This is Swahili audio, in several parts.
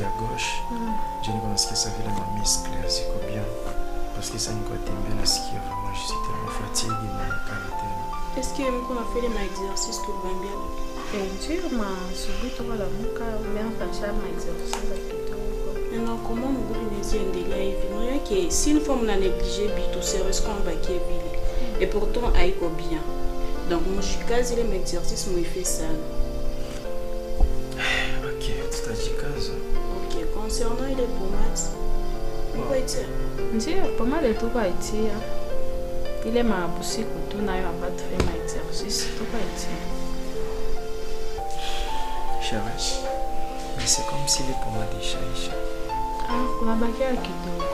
ya gauche. Je ne pense que ça vile ma muscle ziko bien parce que ça niko tembea nasikia vraiment je suis tellement fatigué na karate. Est-ce que mko na fait les exercices tout va bien? Ndio asubuhi toka la muka bien fanya ma exercice za kidogo. Maintenant comment nous devons endelea hivi? Non yake si une fois on a négligé bito sérieux qu'on va qui vile. Et pourtant aiko bien. Donc moi je suis quasi les exercices moi fait ça. OK, tu t'ajikaza. OK, concernant les pommades. Pourquoi dire? Ndio pomade tu kwa itia. Ile mabusiku tu nayo ambayo tufanya exercice tu kwa itia. Chérie, mais c'est comme si les pommades ishaisha. Kuna bakia kidogo.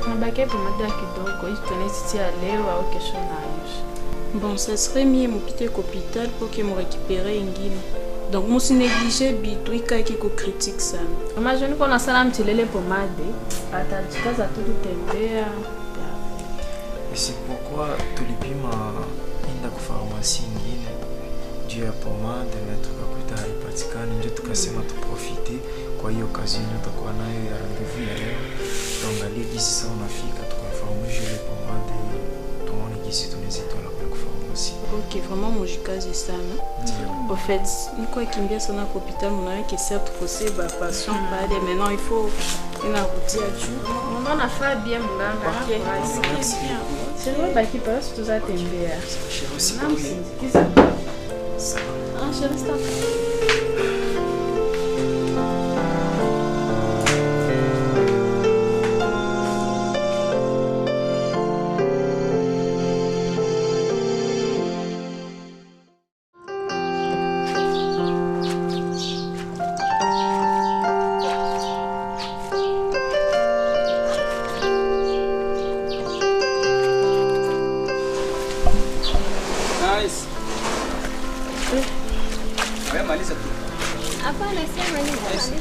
Kuna bakia pomade kidogo. Hiyo tunaitia leo au kesho nayo. Bon, ça serait mieux mon petit hôpital pour que me récupérer ingine. Donc moi si négliger bito ikaki ko critique ça. Kama je niko na sala mtilele pomade, atajikaza tu kutembea. Et c'est pourquoi tulipima enda kwa pharmacie ingine juu ya pomade na tukakuta haipatikani, ndio tukasema tuprofite kwa hiyo occasion tutakuwa nayo ya rendez-vous ya leo. Tuangalie jinsi sasa unafika tukafahamu ile pomade tuone jinsi tunaweza tola kwa pharmacie. OK, vraiment mon jikaze sana. Au fait, niko kimbia sana kwa hospital mon que certes possible ba patient pas aller maintenant il faut une route à tu. On a fait bien mganga. C'est vrai baki pas si tu as tembea. Chérie aussi. Ah, je reste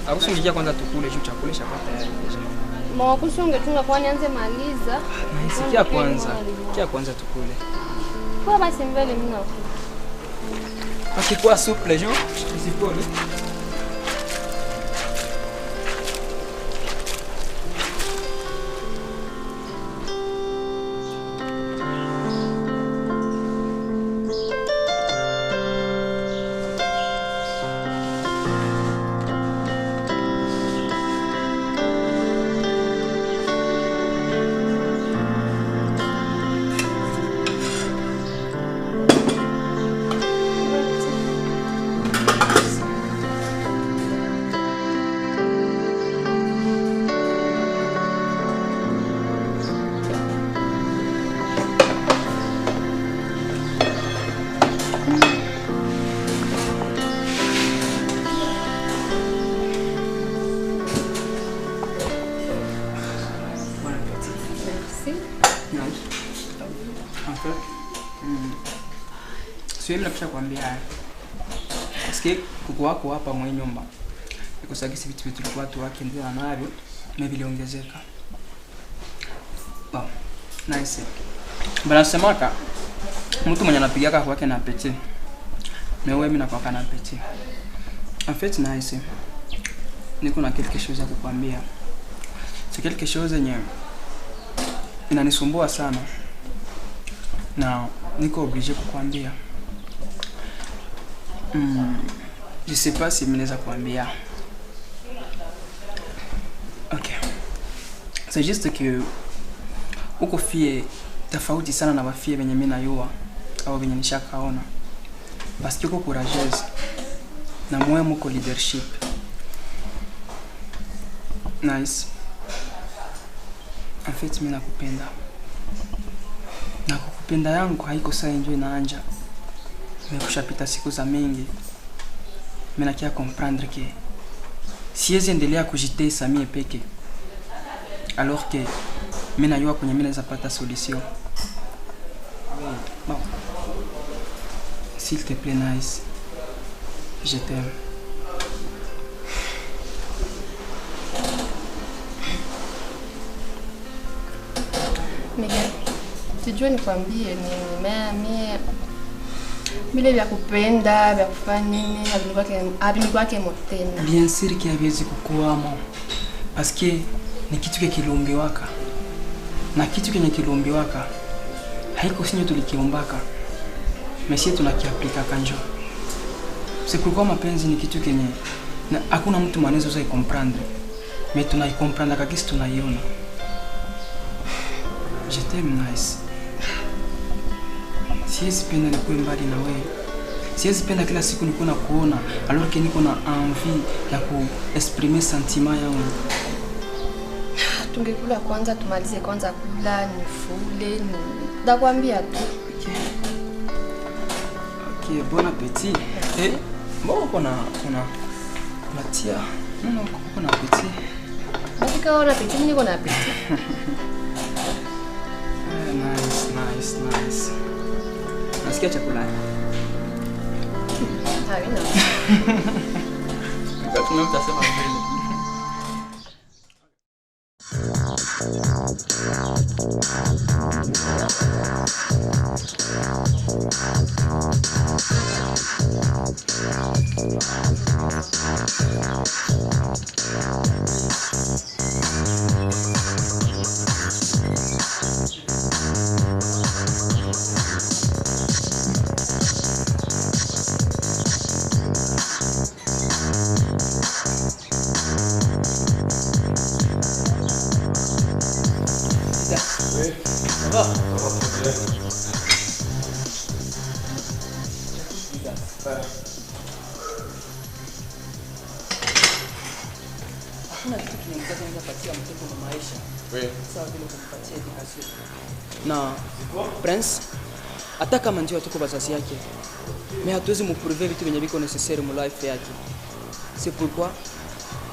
Akusungikia kwanza tukule juu chakula chapata tayari. Mwa kusungetunga kwa nianze maliza. Naisikia kwanza tukule. Kwa basi mbele mimi nakula. Akikuwa souple juu isipole. Siwezi napisha kuambia sikia kuku wako hapa mwenye nyumba ikusagisi vitu tulikuwa tu wake ndio anavyo na viliongezeka. Wow, nice. Bana semaka mtu mwenye anapiga kwa kwake na apeti. Mewe mimi na kwa kana apeti. En fait nice. Niko na quelque chose à kukwambia. C'est quelque chose yenye inanisumbua sana. Na niko obligé kukwambia. Je sais pas si mnaweza kuambia. OK. C'est juste que uko fie tofauti sana na wafie wenye mimi najua au wenye nishakaona. Parce que uko courageuse na moyo mko leadership. Nice. En fait mimi nakupenda. Na kukupenda yangu haiko saa enjoy na anja. Nimekushapita siku za mingi. Mimi nakia comprendre que siwezi endelea kujitesa mie peke. Alors que mimi najua kwenye mimi naweza pata solution. Bon. S'il te plaît Nice. Je t'aime. Miguel, sijui nikwambie mimi vile vya kupenda, vya kufanya nini, havini kwake motena. Bien sûr que haviwezi kukuamo. Paske ni kitu kiliombiwaka. Na kitu kenye kiliombiwaka haiko sinyo tulikiombaka. Mesie tunakiaplika kanjo. Sikuwa mapenzi ni kitu kenye na hakuna mtu manezo za comprendre. Mais tunaikomprendre kakisi tunaiona. Je t'aime nice. Siwezi penda nikuwe mbali na wewe. Siwezi penda kila siku nikuwe na kuona alors que niko na envie ya kuexprimer sentiment yangu. Tungekula kwanza, tumalize kwanza kula, nifule, ndakwambia tu. Ok, bon appétit. Eh, bon kuna tia. Non, kuna appétit. Nataka ona appétit, niko na appétit. Nice. Nasikia chakula. Haina. Ndio mtasema vile. Na Prince hata kama ndio tuko bazazi yake, mais hatuwezi muprouver vitu venye viko necessaire mu life yake. C'est pourquoi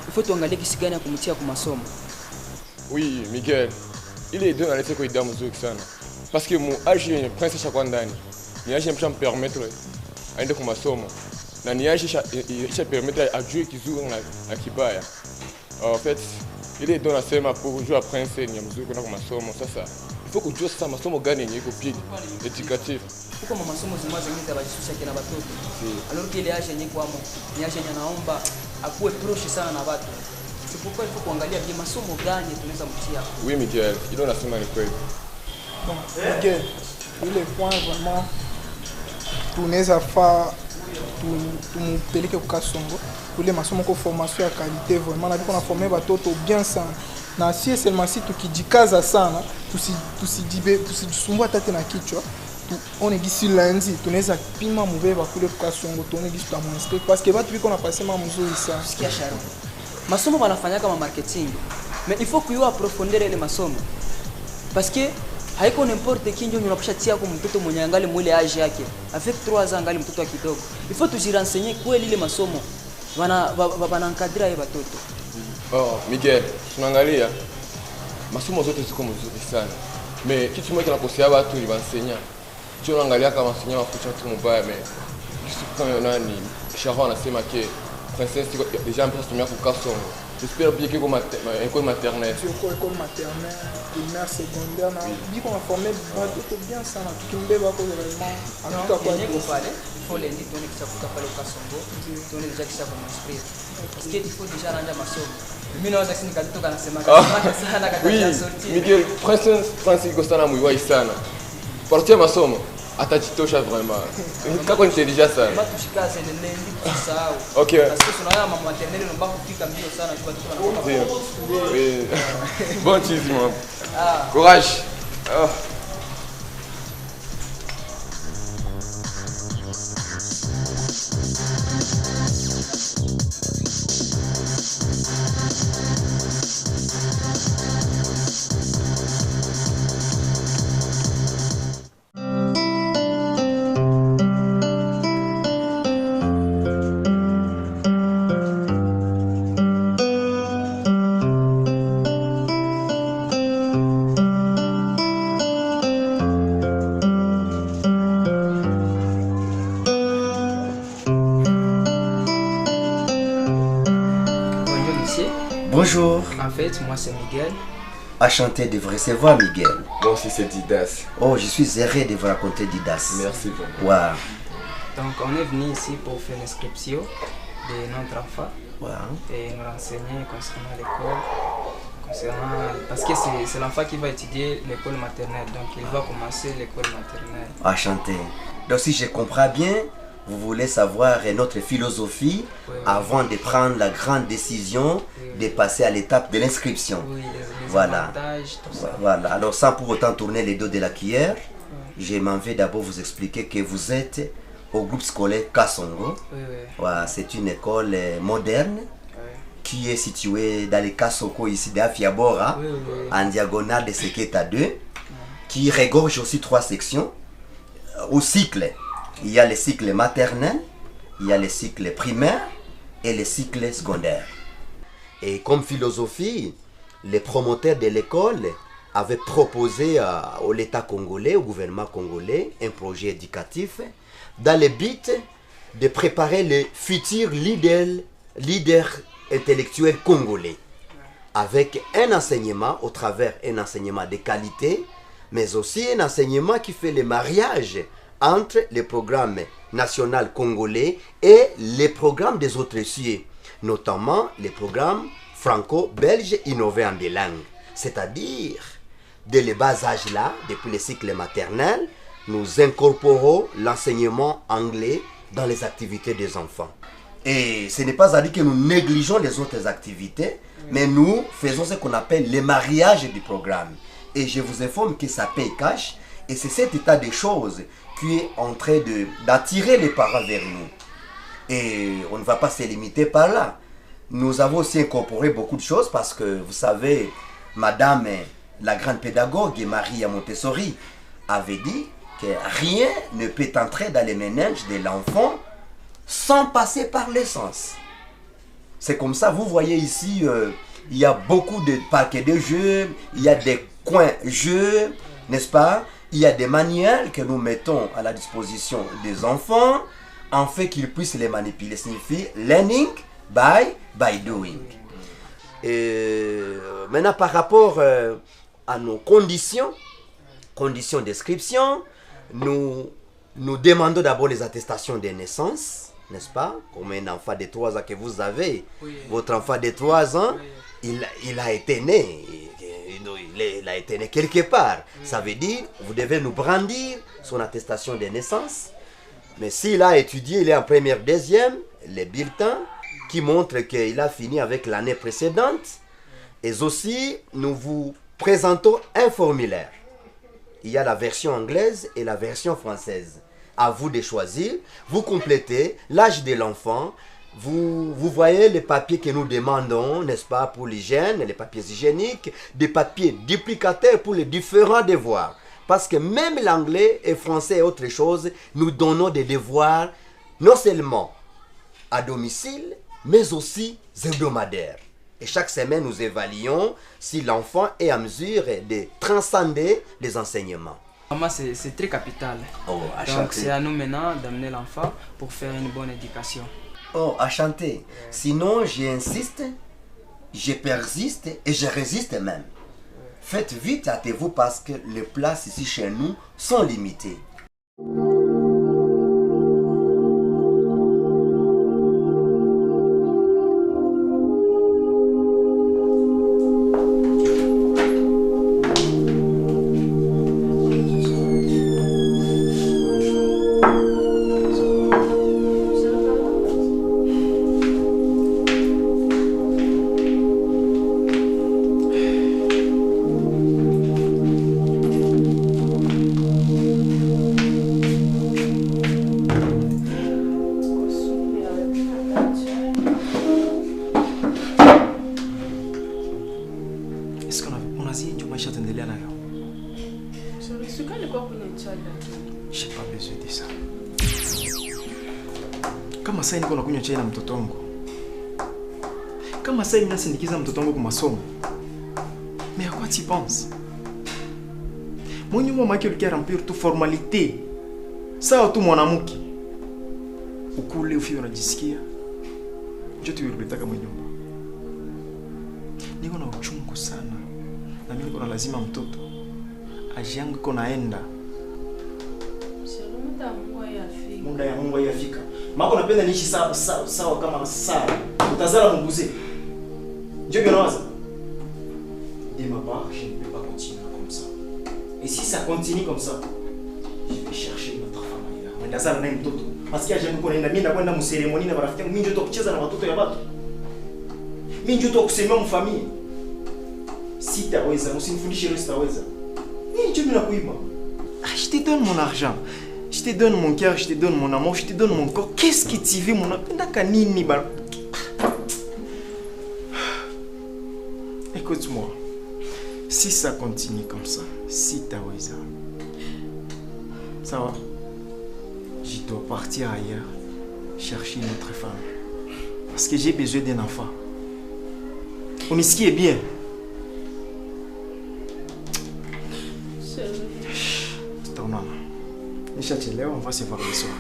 il faut tuangalie kisi gani ya kumtia kwa masomo. Oui, Miguel. Ile ndio naleta kwa idea mzuri sana. Parce que mon âge ni Prince cha kwandani. Ni âge mpaka permettre aende kwa masomo. Na ni âge cha permettre ajue kizuri na kibaya. En fait, ile ndio nasema pour jouer à Prince ni mzuri kwa masomo. Sasa il faut kujua sasa masomo gani yenye iko pili educative. Huko masomo zimwa zingine tabajishusha kina watoto. Alors que ile âge yenye kwamo, ni âge yenye naomba akuwe proche sana na watu. C'est pourquoi il faut kuangalia bien masomo gani tunaweza mtia. Oui, Miguel, ile unasema ni kweli. Bon, Miguel, ile point vraiment tunaweza fa tumpeleke kwa Kasongo. Kule masomo kwa formation ya qualité vraiment na biko na former watoto bien sana. Na si seulement si tukijikaza sana, tusijisumbua tete na kichwa. On gisi lundi tunaweza pima mubeba kule kwa Kasongo, tuone gisi tutamuinspire parce que watu biko na pasema mzuri sana. Sikia Sharon. Masomo wanafanya kama marketing. Mais il faut kuyua approfondere ile masomo. Parce que haiko n'importe qui ndio unapasha tia kwa mtoto mwenye angali mwile age yake. Avec 3 ans angali mtoto wa kidogo. Il faut tujirenseigner kweli ile masomo. Wana encadrer hao watoto. Oh, Miguel, tunaangalia masomo zote ziko mzuri sana. Mais kitu kimoja kinakosea watu ni enseignant. Tu unaangalia kama enseignant wakucha tu mbaya mais kama nani Sharon anasema ke Princesse déjà en place tumia kwa Kasongo. J'espère bien que comme école maternelle. École maternelle, primaire, secondaire, na biko na former watoto bien sana. Tukimbeba kwa vraiment en tout cas quoi il faut les dire donner kisha kuta pale Kasongo. Tuone déjà kisha kwa inspire. Parce que il faut déjà rendre masomo. Mimi naweza sini katoka nasema sana katika sortie. Miguel, Princesse Gostana muiwai sana. Partir masomo atajitosha vraiment. Kako intelligent sana. Kama tushikaze nene kusahau. Okay. Parce que tunaona mama maternelle ndio kufika mbio sana kwa watoto wanakuwa. Oui. Bon cheese moi. Courage. Oh. Bonjour. En fait, moi c'est Miguel. Enchanté de vous recevoir, Miguel. Moi aussi c'est Didas. Oh, je suis heureux de vous raconter Didas. Merci beaucoup. Wow. Donc on est venu ici pour faire l'inscription de notre enfant Wow. et nous renseigner concernant l'école Parce que c'est l'enfant qui va étudier l'école maternelle, donc il va commencer l'école maternelle. Enchanté. Donc si je comprends bien, vous voulez savoir notre philosophie avant de prendre la grande décision de passer à l'étape de l'inscription. Oui, les voilà. avantages, tout ça. Voilà. Alors sans pour autant tourner les dos de la cuillère, je m'en vais d'abord vous expliquer que vous êtes au groupe scolaire Kasongo. Voilà, c'est une école moderne qui est située dans les Kasoko ici d'Afiabora, en diagonale de Seketa 2, qui regorge aussi 3 sections. Au cycle, il y a le cycle maternel, il y a le cycle primaire et le cycle secondaire. Et comme philosophie, les promoteurs de l'école avaient proposé à l'État congolais, au gouvernement congolais, un projet éducatif dans le but de préparer les futurs leaders intellectuels congolais avec un enseignement au travers un enseignement de qualité, mais aussi un enseignement qui fait le mariage entre le programme national congolais et les programmes des autres cieux, notamment les programmes franco-belges innovés en des langues. C'est-à-dire, dès le bas âge là, depuis le cycle maternel, nous incorporons l'enseignement anglais dans les activités des enfants. Et ce n'est pas à dire que nous négligeons les autres activités, mais nous faisons ce qu'on appelle le mariage du programme. Et je vous informe que ça paye cash, et c'est cet état de choses qui est en train d'attirer les parents vers nous. Et on ne va pas se limiter par là. Nous avons aussi incorporé beaucoup de choses parce que, vous savez, Madame, la grande pédagogue Maria Montessori, avait dit que rien ne peut entrer dans les méninges de l'enfant sans passer par l'essence. C'est comme ça, vous voyez ici, il y a beaucoup de paquets de jeux, il y a des coins jeux, n'est-ce pas? Il y a des manuels que nous mettons à la disposition des enfants, afin qu'ils puissent les manipuler. Ça signifie learning by doing. Et maintenant, par rapport à nos conditions d'inscription, nous demandons d'abord les attestations de naissance, n'est-ce pas? Comme un enfant de 3 ans que vous avez, votre enfant de 3 ans, il a été né. Il a été né quelque part. Ça veut dire, vous devez nous brandir son attestation de naissance. Mais s'il a étudié, il est en première, deuxième, les bulletins qui montrent qu'il a fini avec l'année précédente. Et aussi, nous vous présentons un formulaire. Il y a la version anglaise et la version française. À vous de choisir. Vous complétez l'âge de l'enfant. Vous voyez les papiers que nous demandons, n'est-ce pas, pour l'hygiène, les papiers hygiéniques, des papiers duplicataires pour les différents devoirs. Parce que même l'anglais et français et autre chose, nous donnons des devoirs non seulement à domicile, mais aussi hebdomadaires. Et chaque semaine, nous évaluons si l'enfant est en mesure de transcender les enseignements. Maman, c'est très capital. Donc c'est à nous maintenant d'amener l'enfant pour faire une bonne éducation. Oh, enchanté. Sinon, j'insiste, je persiste et je résiste même. Faites vite, hâtez-vous parce que les places ici chez nous sont limitées. J'ai pas besoin de ça. Kama sasa niko nakunywa chai na mtoto wangu. Kama sasa ninasindikiza mtoto wangu kwa masomo. Mais à quoi tu penses? Mon nyumba maki ulikia remplir tu formalité. Sawa tu mwanamke. Ukule ufio unajisikia. Je tu ulitaka mwenye nyumba. Niko na uchungu sana. Na mimi niko na lazima mtoto. Aji yangu iko naenda. Muda ya Mungu yafika. Mako napenda niishi sawa kama sawa. Utazala mbuzi. Ndio bionawaza. de ma part, je ne peux pas continuer comme ça. Et si ça continue comme ça, je vais chercher une autre femme ailleurs. Ndazala na mtoto. Parce que aje niko naenda mimi nakwenda mu ceremony na marafiki yangu, mimi ndio tokucheza na watoto ya watu. Mimi ndio tokusemea mu familia. Sitaweza, usinifundishe leo sitaweza. Nini tu mimi nakuiba? Je te donne mon argent. Je te donne mon cœur, je te donne mon amour, je te donne mon corps. Qu'est-ce que tu veux mon napenda nini ba? Écoute-moi. Si ça continue comme ça, si t'aweza. Ça va? Je dois partir ailleurs, chercher une autre femme. Parce que j'ai besoin d'un enfant. On est bien. C'est ton nom. On va se voir le soir.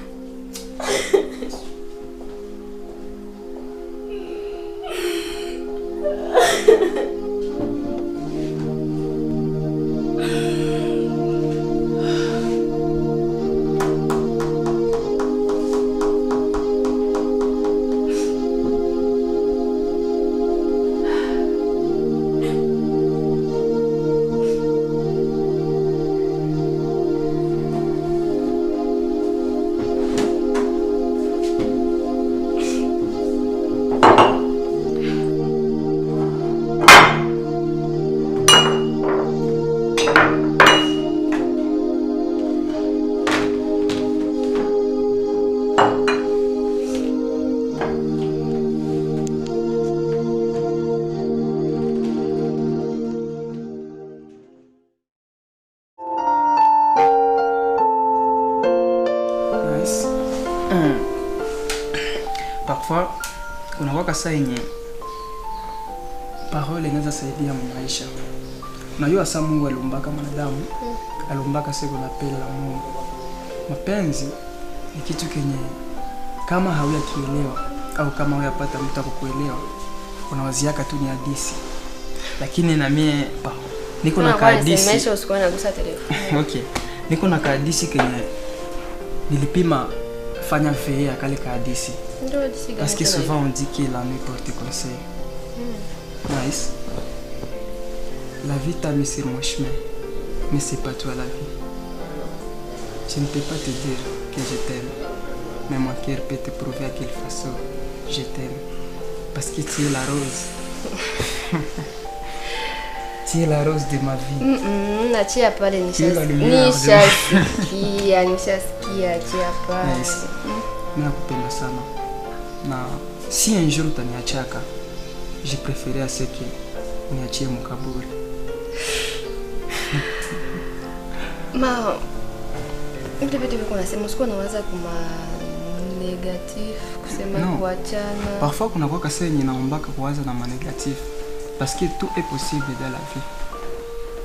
Parfois unakuwa saa yenye parole inaweza saidia maisha. Unajua saa Mungu aliumbaka mwanadamu, aliumbaka siku la pili la Mungu. Mapenzi ni kitu kenye kama hauyakielewa au kama huyapata mtu akukuelewa, unawaziaka tu ni hadithi. Lakini na mimi niko na hadithi. Nimesha usikuwa nagusa telefoni. Okay. Niko na hadithi kenye nilipima fanya veille à kale hadithi. Parce que souvent on dit que la nuit porte conseil. Nice. La vie t'a mis sur mon chemin, mais c'est pas toi la vie. Je ne peux pas te dire que je t'aime, mais mon cœur peut te prouver à quelle façon je t'aime. Parce que tu es la rose. Tu es la rose de ma vie. Nachia pale nishasikia, achia pale. Nice. Nakupenda sana. Na si un jour utaniachaka, je préférais à ce que uniachie mkaburi. Ma ndio vitu viko nasema usikuwa nawaza kuma negatif kusema kuachana. Parfois kuna kwa kasa yenye naombaka kuwaza na negatif parce que tout est possible dans la vie.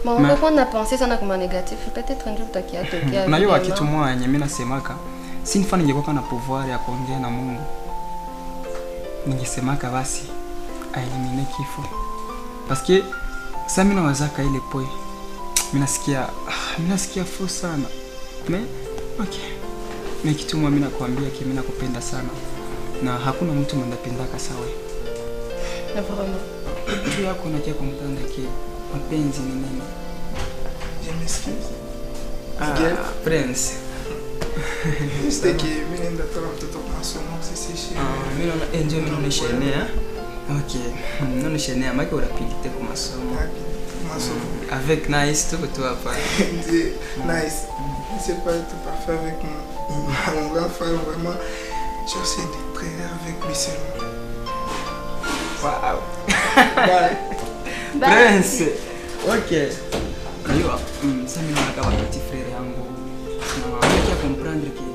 Mais on a pensé sana kuma negatif, peut-être un jour utakiatokea. Unajua kitu moja yenye mimi nasemaka, si nifanye ningekuwa na pouvoir ya kuongea na Mungu, ningesemaka basi aelimine kifo. Parce que ça mimi nawazaka ile poi. Mimi nasikia fo sana. Mais okay. Mais kitu moja mimi nakwambia ki mimi nakupenda sana. Na hakuna mtu mnapendaka sawa. Na vraiment. Tu yako unakia kumtanda ki mapenzi ni nini? Je m'excuse. Prince. C'était que mimi nenda toka mtoto masomo sisi. Mimi naona enjoy mimi naishenea. Okay. Mimi naishenea maki urapilite kwa masomo. Avec Nice tout toi hapa. Nice. C'est pas être parfait avec mon grand frère vraiment. J'essaie d'être prêt avec lui seulement. Wow. Bye. Prince. Okay. Aywa, ça mimi nakaba petit frère yangu. Na wacha comprendre que